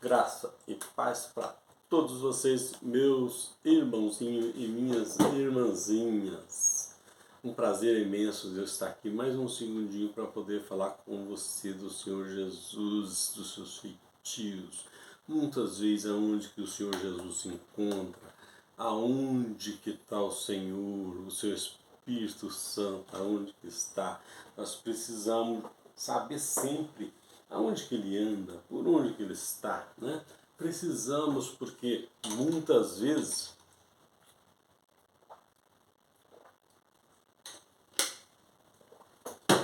Graça e paz para todos vocês, meus irmãozinhos e minhas irmãzinhas. Um prazer imenso de eu estar aqui mais um segundinho para poder falar com você do Senhor Jesus, dos seus feitios. Muitas vezes aonde que o Senhor Jesus se encontra, aonde que está o Senhor, o seu Espírito Santo, aonde que está. Nós precisamos saber sempre aonde que ele anda, por onde que ele está, né? Precisamos, porque muitas vezes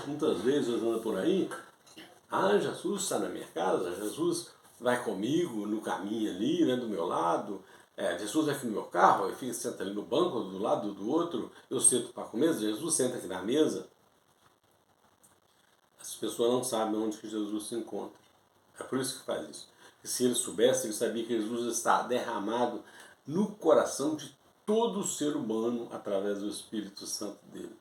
nós andamos por aí, Jesus está na minha casa, Jesus vai comigo no caminho ali, né, do meu lado, Jesus vai aqui no meu carro, eu fico senta ali no banco, do lado do outro, eu sento para comer, Jesus senta aqui na mesa. As pessoas não sabem onde que Jesus se encontra. É por isso que faz isso. E se ele soubesse, ele sabia que Jesus está derramado no coração de todo o ser humano através do Espírito Santo dele.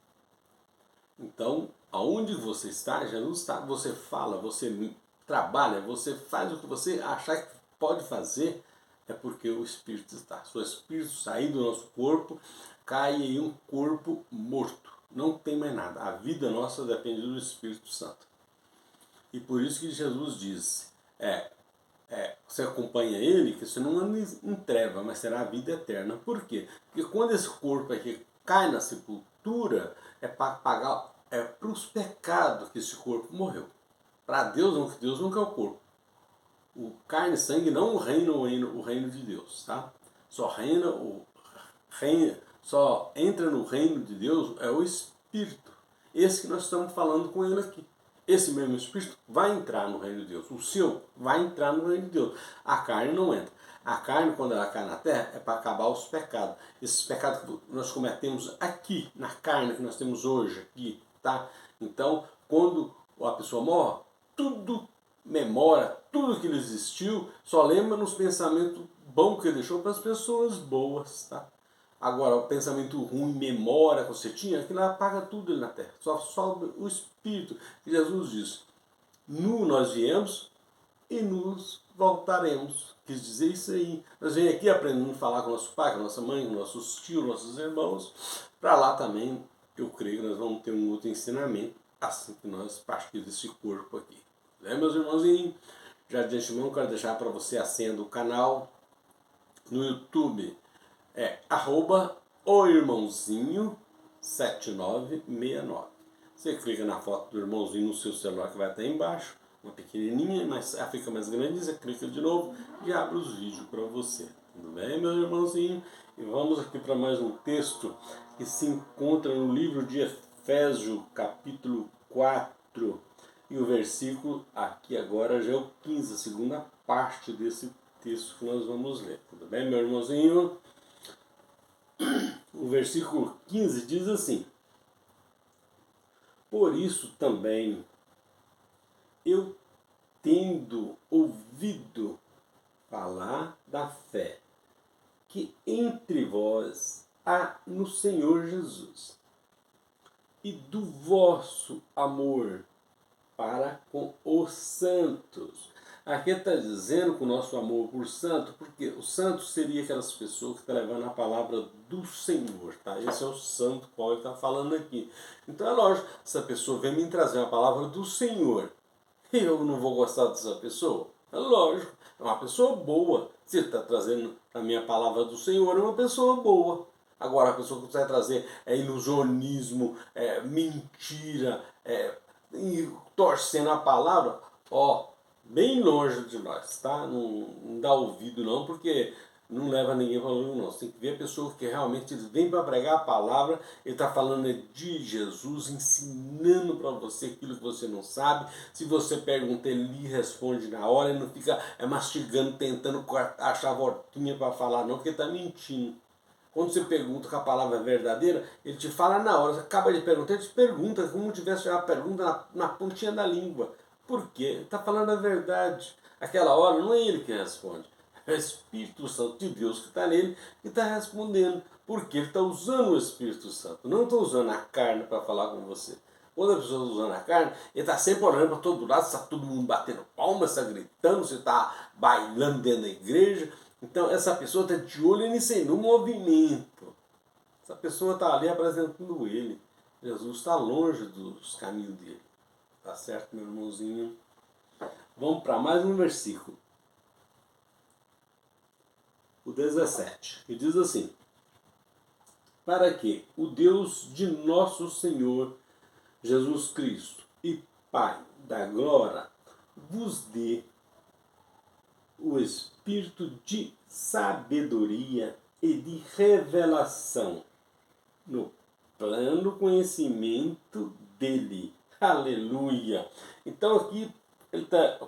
Então, aonde você está, Jesus está. Você fala, você trabalha, você faz o que você achar que pode fazer, é porque o Espírito está. Se o Espírito sair do nosso corpo, cai em um corpo morto. Não tem mais nada. A vida nossa depende do Espírito Santo. E por isso que Jesus disse, você acompanha ele, que você não anda em treva, mas será a vida eterna. Por quê? Porque quando esse corpo aqui cai na sepultura, é para pagar, para os pecados que esse corpo morreu. Para Deus, não, que Deus nunca é o corpo. O carne e sangue não reina o reino de Deus, tá? Só entra no reino de Deus é o Espírito. Esse que nós estamos falando com ele aqui. Esse mesmo Espírito vai entrar no reino de Deus. O seu vai entrar no reino de Deus. A carne não entra. A carne, quando ela cai na terra, é para acabar os pecados. Esses pecados que nós cometemos aqui, na carne que nós temos hoje, aqui, tá? Então, quando a pessoa morre, tudo memória, tudo que ele existiu, só lembra nos pensamentos bons que ele deixou para as pessoas boas, tá? Agora, o pensamento ruim, memória que você tinha, aquilo apaga tudo ali na terra. Só sobe o Espírito. Jesus disse, nós viemos e nos voltaremos. Quis dizer isso aí. Nós vem aqui aprendendo a falar com nosso pai, com nossa mãe, com nossos tios, nossos irmãos. Para lá também, eu creio que nós vamos ter um outro ensinamento assim que nós partirmos desse corpo aqui. Né, meus irmãozinhos? Já de antemão, quero deixar para você a senha do canal no YouTube. O Irmãozinho 7969. Você clica na foto do irmãozinho no seu celular que vai estar embaixo, uma pequenininha, mas ela fica mais grande, você clica de novo e abre os vídeos para você. Tudo bem, meu irmãozinho? E vamos aqui para mais um texto que se encontra no livro de Efésios, capítulo 4. E o versículo aqui agora já é o 15, a segunda parte desse texto que nós vamos ler. Tudo bem, meu irmãozinho? O versículo 15 diz assim: por isso também, eu tendo ouvido falar da fé que entre vós há no Senhor Jesus, e do vosso amor para com os santos. Aqui está dizendo que o nosso amor por santo, porque o santo seria aquelas pessoas que estão levando a palavra do Senhor, tá? Esse é o santo qual ele está falando aqui. Então é lógico, essa pessoa vem me trazer a palavra do Senhor, e eu não vou gostar dessa pessoa? É lógico, é uma pessoa boa. Se ele está trazendo a minha palavra do Senhor, é uma pessoa boa. Agora, a pessoa que você vai trazer é ilusionismo, mentira, e torcendo a palavra, bem longe de nós, tá? Não dá ouvido não, porque não leva ninguém para longe não. Você tem que ver a pessoa que realmente vem para pregar a palavra, ele está falando de Jesus, ensinando para você aquilo que você não sabe. Se você pergunta, ele lhe responde na hora, ele não fica mastigando, tentando achar voltinha para falar não, porque está mentindo. Quando você pergunta que a palavra é verdadeira, ele te fala na hora. Você acaba de perguntar, ele te pergunta como se tivesse uma pergunta na pontinha da língua. Por quê? Ele está falando a verdade. Aquela hora não é ele que responde. É o Espírito Santo de Deus que está nele que está respondendo. Porque ele está usando o Espírito Santo. Não está usando a carne para falar com você. Quando a pessoa está usando a carne, ele está sempre olhando para todo lado, está todo mundo batendo palmas, está gritando, você está bailando dentro da igreja. Então essa pessoa está de olho nisso aí, no movimento. Essa pessoa está ali apresentando ele. Jesus está longe dos caminhos dele. Tá certo, meu irmãozinho? Vamos para mais um versículo. O 17. Que diz assim: para que o Deus de nosso Senhor Jesus Cristo e Pai da glória vos dê o espírito de sabedoria e de revelação no pleno conhecimento dele. Aleluia! Então aqui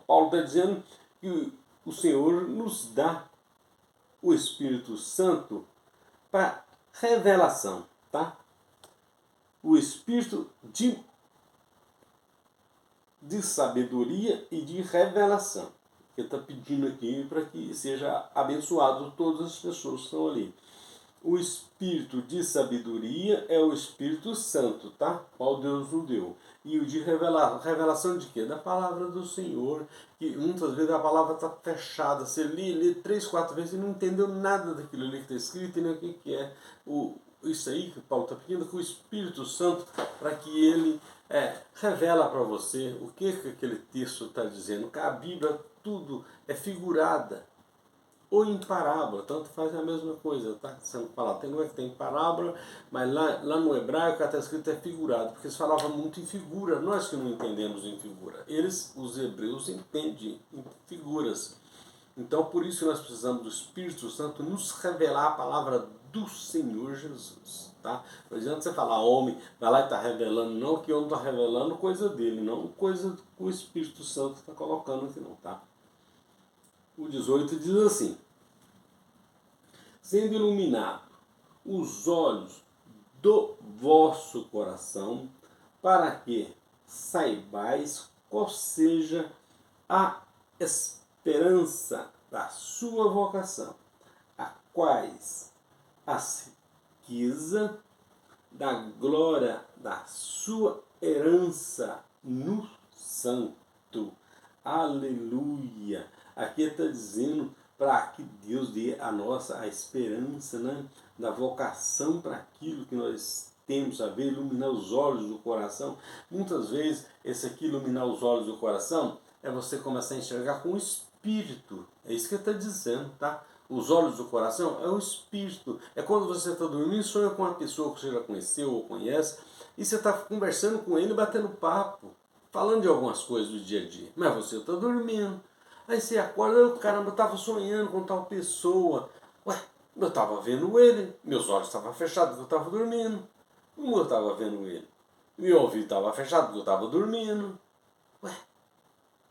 Paulo está dizendo que o Senhor nos dá o Espírito Santo para revelação, tá? O Espírito de sabedoria e de revelação. Ele está pedindo aqui para que seja abençoado todas as pessoas que estão ali. O Espírito de sabedoria é o Espírito Santo, tá? Qual Deus nos deu. E o de revelação de quê? Da palavra do Senhor, que muitas vezes a palavra está fechada. Você lê 3, 4 vezes e não entendeu nada daquilo ali que está escrito e nem o que é. Isso aí que Paulo está pedindo, que o Espírito Santo, para que ele revela para você o que aquele texto está dizendo. Que a Bíblia tudo é figurada. Ou em parábola, tanto faz a mesma coisa, está sendo falado. Tem parábola, mas lá no hebraico está escrito é figurado, porque eles falavam muito em figura, nós que não entendemos em figura. Os hebreus, entendem em figuras. Então, por isso nós precisamos do Espírito Santo nos revelar a palavra do Senhor Jesus. Tá? Não adianta você falar homem, vai lá e está revelando, não, que o homem está revelando coisa dele, não coisa que o Espírito Santo está colocando aqui não, tá? O 18 diz assim: sendo iluminado os olhos do vosso coração, para que saibais qual seja a esperança da sua vocação, a quais a riqueza da glória da sua herança no santo. Aleluia! Aqui está dizendo para que Deus dê a nossa a esperança, né, da vocação para aquilo que nós temos a ver, iluminar os olhos do coração. Muitas vezes, esse aqui, iluminar os olhos do coração, é você começar a enxergar com o Espírito. É isso que ele está dizendo, tá? Os olhos do coração é o Espírito. É quando você está dormindo e sonha com uma pessoa que você já conheceu ou conhece, e você está conversando com ele, batendo papo, falando de algumas coisas do dia a dia. Mas você está dormindo. Aí você acorda, caramba, eu estava sonhando com tal pessoa. Ué, eu estava vendo ele, meus olhos estavam fechados, eu estava dormindo. Como eu estava vendo ele? Meu ouvido estava fechado, eu estava dormindo. Ué,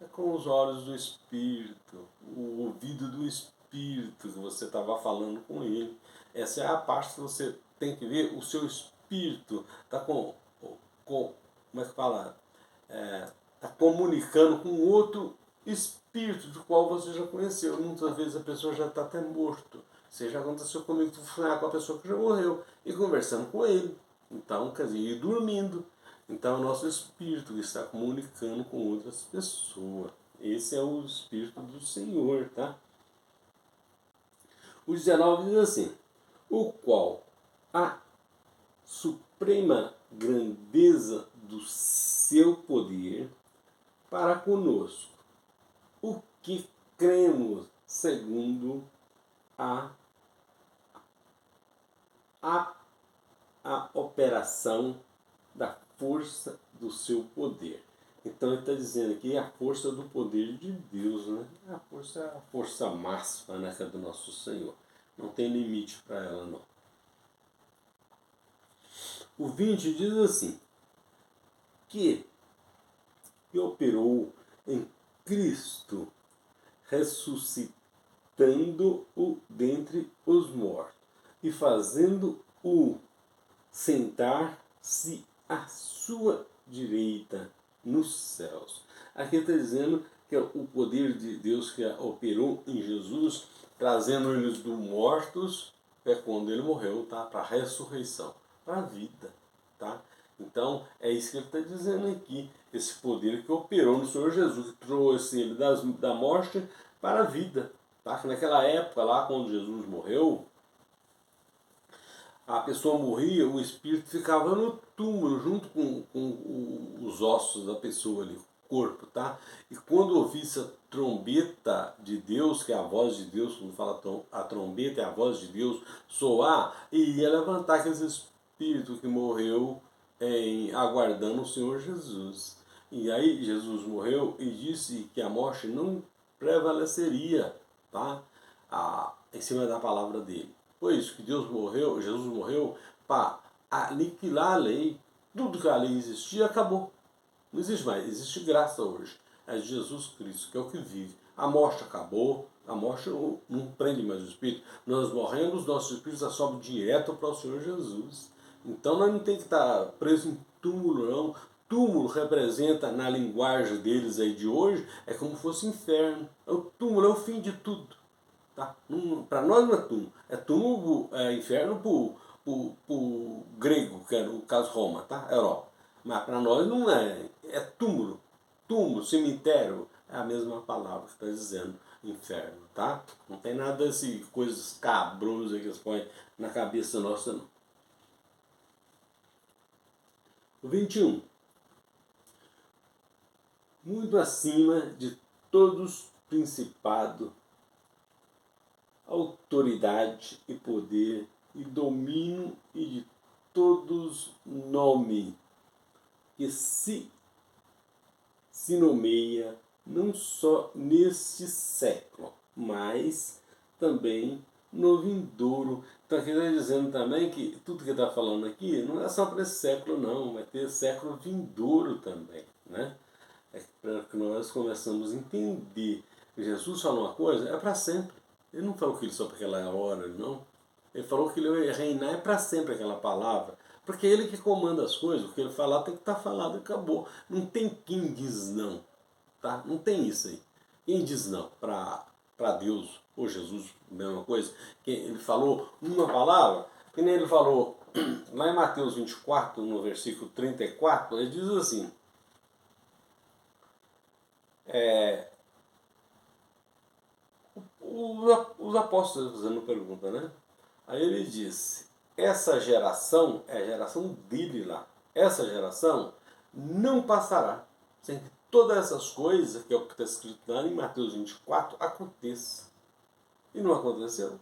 é com os olhos do Espírito, o ouvido do Espírito que você estava falando com ele. Essa é a parte que você tem que ver, o seu Espírito está como é que fala? Está comunicando com outro Espírito do qual você já conheceu. Muitas vezes a pessoa já está até morto. Isso já aconteceu comigo, tu sonhar com a pessoa que já morreu e conversando com ele. Então, quer dizer, e dormindo. Então, é o nosso espírito que está comunicando com outras pessoas. Esse é o Espírito do Senhor, tá? O 19 diz assim: o qual a suprema grandeza do seu poder para conosco, o que cremos segundo a operação da força do seu poder. Então ele está dizendo aqui a força do poder de Deus, né? A força máxima, né, que é do nosso Senhor. Não tem limite para ela, não. O 20 diz assim: que operou em Cristo, ressuscitando-o dentre os mortos e fazendo-o sentar-se à sua direita nos céus. Aqui está dizendo que é o poder de Deus que operou em Jesus, trazendo eles dos mortos, é quando ele morreu, tá? Para a ressurreição, para a vida, tá? Então, é isso que ele está dizendo aqui. Esse poder que operou no Senhor Jesus, que trouxe ele da morte para a vida. Tá? Naquela época, lá quando Jesus morreu, a pessoa morria, o espírito ficava no túmulo, junto com os ossos da pessoa ali, o corpo, tá? E quando ouvisse a trombeta de Deus, que é a voz de Deus, quando fala a trombeta é a voz de Deus, soar, e ia levantar aquele espírito que morreu aguardando o Senhor Jesus. E aí Jesus morreu e disse que a morte não prevaleceria, tá? Em cima da palavra dele. Foi isso que Jesus morreu para aniquilar a lei. Tudo que a lei existia acabou. Não existe mais, existe graça hoje. É Jesus Cristo, que é o que vive. A morte acabou, a morte não prende mais o espírito. Nós morremos, nosso espírito já sobe direto para o Senhor Jesus. Então nós não tem que estar preso em túmulo, não. Túmulo representa, na linguagem deles aí de hoje, é como se fosse inferno. O túmulo é o fim de tudo. Tá? Para nós não é túmulo. É túmulo, inferno para o grego, que era o caso Roma, tá? Europa. Mas para nós não é. É túmulo. Túmulo, cemitério, é a mesma palavra que está dizendo inferno, tá? Não tem nada dessas coisas cabrosas que eles põem na cabeça nossa, não. O 21. Muito acima de todos principado, autoridade e poder e domínio e de todos nome que se nomeia não só neste século, mas também no vindouro. Então aqui está dizendo também que tudo que está falando aqui não é só para esse século não, vai ter século vindouro também, né? É para que nós começamos a entender que Jesus falou uma coisa, é para sempre. Ele não falou que ele só para aquela hora, não. Ele falou que ele ia reinar é para sempre aquela palavra. Porque é ele que comanda as coisas, o que ele falar tem que estar falado e acabou. Não tem quem diz não. Tá? Não tem isso aí. Quem diz não para Deus ou Jesus, mesma coisa. Ele falou uma palavra, que nem ele falou lá em Mateus 24, no versículo 34, ele diz assim, os apóstolos fazendo pergunta, né? Aí ele disse, essa geração, é a geração dele lá, essa geração não passará sem que todas essas coisas, que é o que está escrito lá em Mateus 24, aconteça. E não aconteceu.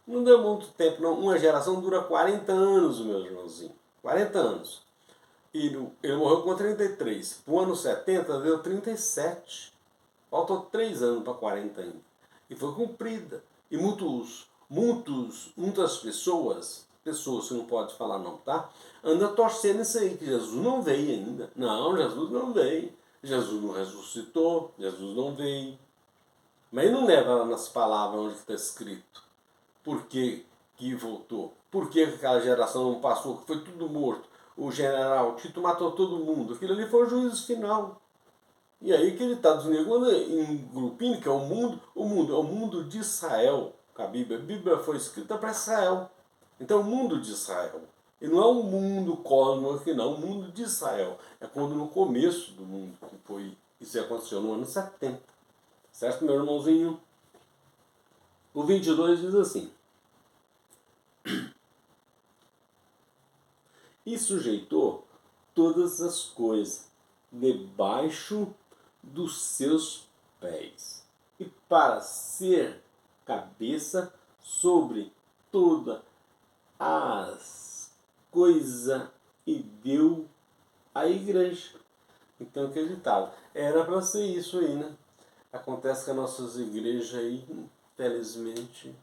Não deu muito tempo, não. Uma geração dura 40 anos, meu irmãozinho. 40 anos. E ele morreu com 33. O ano 70 deu 37. Faltou 3 anos para 40 ainda. E foi cumprida. E muitas pessoas que não pode falar não, tá? Anda torcendo isso aí, que Jesus não veio ainda. Não, Jesus não veio. Jesus não ressuscitou, Jesus não veio. Mas ele não leva lá nas palavras onde está escrito. Por que voltou? Por que aquela geração não passou? Que foi tudo morto. O general Tito matou todo mundo. Aquilo ali foi o juízo final. E aí que ele está desnegando em um grupinho que é o mundo é o mundo de Israel. A Bíblia foi escrita para Israel. Então o mundo de Israel. E não é um mundo cósmico aqui não, o mundo de Israel. É quando no começo do mundo que foi. Isso aconteceu no ano 70. Certo, meu irmãozinho? O 22 diz assim. E sujeitou todas as coisas debaixo dos seus pés, e para ser cabeça sobre todas as coisas, e deu à igreja. Então acreditava. Era para ser isso aí, né? Acontece que as nossas igrejas aí, infelizmente,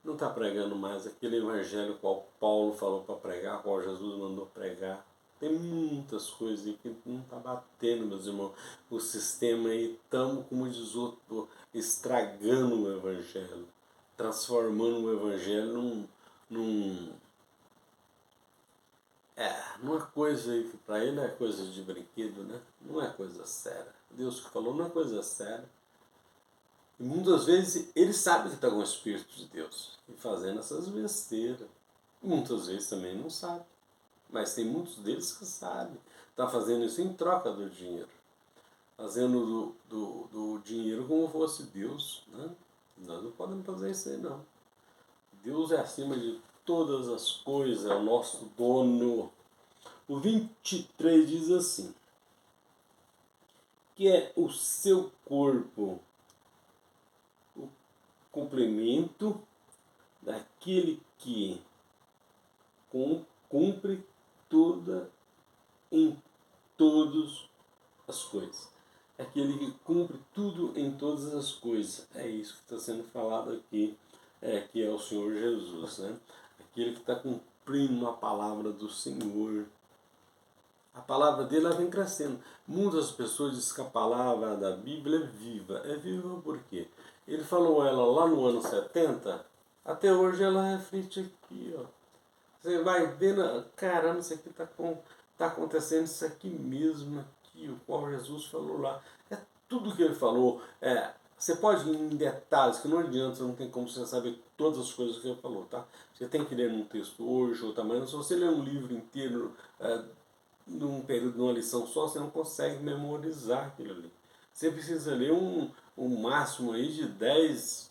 não está pregando mais aquele evangelho qual Paulo falou para pregar, qual Jesus mandou pregar. Tem muitas coisas aí que não está batendo, meus irmãos. O sistema aí, estamos, como diz outro, estragando o evangelho, transformando o evangelho numa coisa aí que para ele é coisa de brinquedo, né? Não é coisa séria. Deus que falou não é coisa séria. E muitas vezes ele sabe que está com o Espírito de Deus e fazendo essas besteiras. E muitas vezes também não sabe. Mas tem muitos deles que sabem. Está fazendo isso em troca do dinheiro. Fazendo do dinheiro como fosse Deus. Né? Nós não podemos fazer isso aí, não. Deus é acima de todas as coisas, é o nosso dono. O 23 diz assim, que é o seu corpo, o complemento daquele que cumpre toda em todas as coisas. Aquele que cumpre tudo em todas as coisas. É isso que está sendo falado aqui, que é o Senhor Jesus. Né? Aquele que está cumprindo a palavra do Senhor. A palavra dele ela vem crescendo. Muitas pessoas dizem que a palavra da Bíblia é viva. É viva por quê? Ele falou ela lá no ano 70, até hoje ela reflete aqui. Ó. Você vai vendo, caramba, isso aqui tá acontecendo, isso aqui mesmo, aqui, o qual Jesus falou lá. É tudo que ele falou. Você pode ir em detalhes, que não adianta, não tem como você saber todas as coisas que ele falou, tá? Você tem que ler um texto hoje ou amanhã. Se você ler um livro inteiro, num período de uma lição só, você não consegue memorizar aquilo ali. Você precisa ler um máximo aí de 10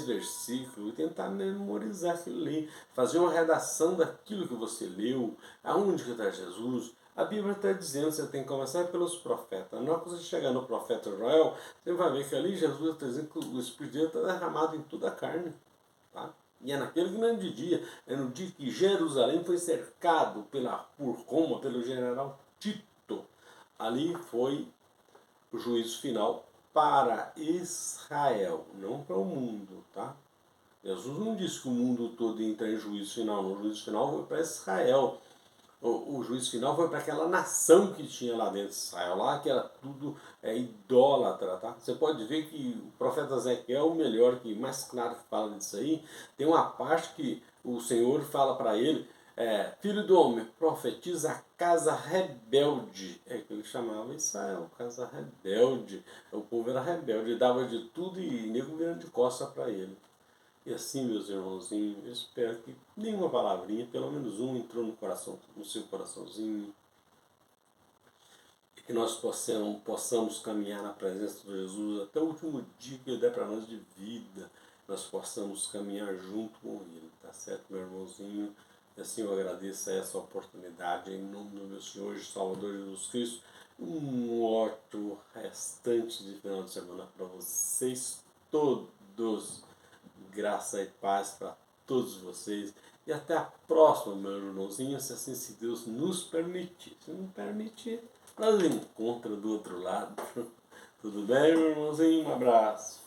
versículos e tentar memorizar aquilo ali, fazer uma redação daquilo que você leu, aonde que está Jesus. A Bíblia está dizendo que você tem que começar pelos profetas. Na hora que você chegar no profeta Joel, você vai ver que ali Jesus está dizendo que o Espírito de Deus está derramado em toda a carne. Tá? E é naquele grande dia, é no dia que Jerusalém foi cercado por Roma, pelo general Tito. Ali foi o juízo final para Israel, não para o mundo. Tá? Jesus não disse que o mundo todo ia entrar em juízo final, não. O juízo final foi para Israel. O juízo final foi para aquela nação que tinha lá dentro de Israel, lá que era tudo idólatra. Tá? Você pode ver que o profeta Ezequiel, o melhor, que mais claro que fala disso aí, tem uma parte que o Senhor fala para ele, filho do homem, profetiza a casa rebelde. É que ele chamava Israel, casa rebelde. O povo era rebelde, dava de tudo e nego virando de costa para ele. E assim, meus irmãozinhos, eu espero que nenhuma palavrinha, pelo menos uma, entrou no seu coraçãozinho. E que nós possamos caminhar na presença de Jesus até o último dia que Ele der para nós de vida. Nós possamos caminhar junto com Ele, tá certo, meu irmãozinho? E assim eu agradeço a essa oportunidade, em nome do meu Senhor e Salvador Jesus Cristo. Um ótimo restante de final de semana para vocês todos. Graça e paz para todos vocês. E até a próxima, meu irmãozinho, se assim se Deus nos permitir. Se não permitir, nós encontramos do outro lado. Tudo bem, meu irmãozinho? Um abraço.